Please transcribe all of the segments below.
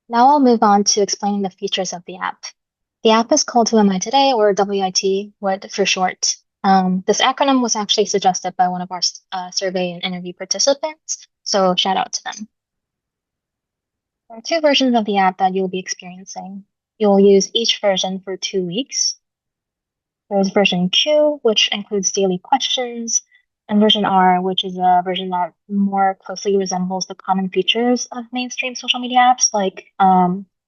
Now I'll move on to explaining the features of the app. The app is called Who Am I Today, or WIT, what for short. This acronym was actually suggested by one of our survey and interview participants, so shout out to them. There are two versions of the app that you'll be experiencing. You'll use each version for 2 weeks. There's version Q, which includes daily questions, and version R, which is a version that more closely resembles the common features of mainstream social media apps, like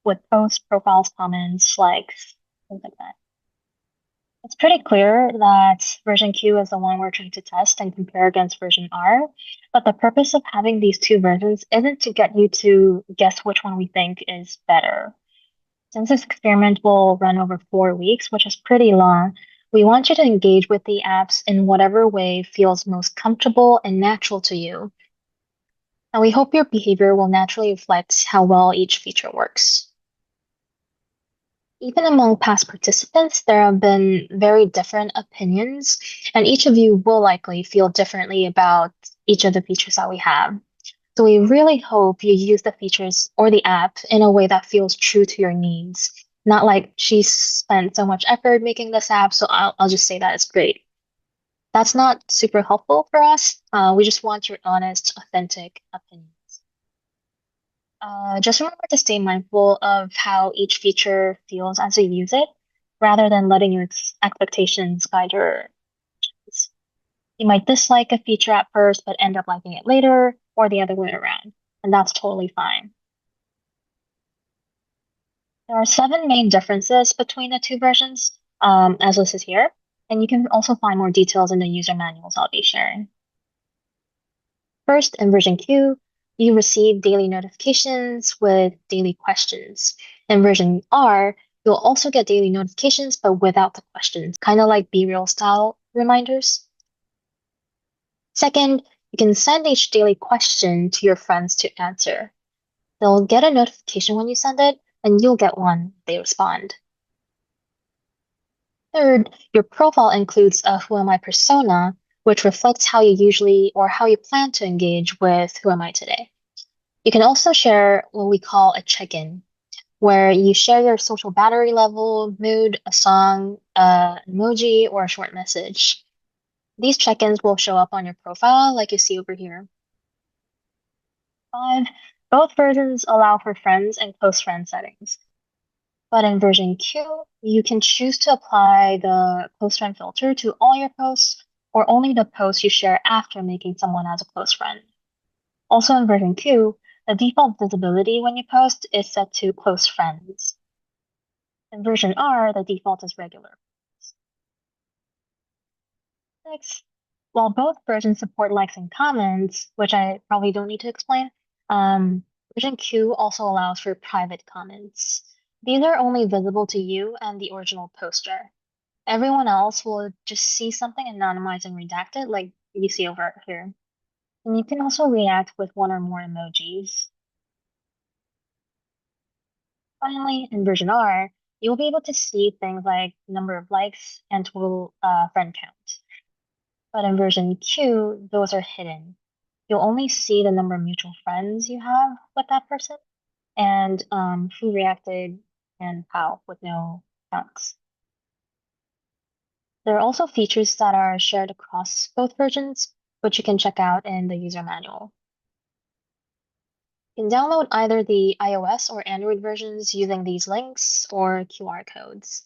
with posts, profiles, comments, likes, things like that. It's pretty clear that version Q is the one we're trying to test and compare against version R, but the purpose of having these two versions isn't to get you to guess which one we think is better. Since this experiment will run over 4 weeks, which is pretty long, we want you to engage with the apps in whatever way feels most comfortable and natural to you. And we hope your behavior will naturally reflect how well each feature works. Even among past participants, there have been very different opinions, and each of you will likely feel differently about each of the features that we have. So we really hope you use the features or the app in a way that feels true to your needs. Not like she spent so much effort making this app, so I'll just say that it's great. That's not super helpful for us. We just want your honest, authentic opinions. Just remember to stay mindful of how each feature feels as you use it, rather than letting your expectations guide your actions. You might dislike a feature at first, but end up liking it later, or the other way around, and that's totally fine. There are seven main differences between the two versions, as listed here, and you can also find more details in the user manuals I'll be sharing. First, in version Q, you receive daily notifications with daily questions. In version R, you'll also get daily notifications, but without the questions, kind of like BeReal style reminders. Second, you can send each daily question to your friends to answer. They'll get a notification when you send it, and you'll get one if they respond. Third, your profile includes a Who Am I persona, which reflects how you usually or how you plan to engage with Who Am I today. You can also share what we call a check-in, where you share your social battery level, mood, a song, emoji, or a short message. These check-ins will show up on your profile like you see over here. 5, both versions allow for friends and close friend settings. But in version Q, you can choose to apply the close friend filter to all your posts or only the posts you share after making someone as a close friend. Also in version Q, the default visibility when you post is set to close friends. In version R, the default is regular. Next, while both versions support likes and comments, which I probably don't need to explain, version Q also allows for private comments. These are only visible to you and the original poster. Everyone else will just see something anonymized and redacted, like you see over here. And you can also react with one or more emojis. Finally, in version R, you'll be able to see things like number of likes and total friend count. But in version Q, those are hidden. You'll only see the number of mutual friends you have with that person and who reacted and how with no counts. There are also features that are shared across both versions, which you can check out in the user manual. You can download either the iOS or Android versions using these links or QR codes.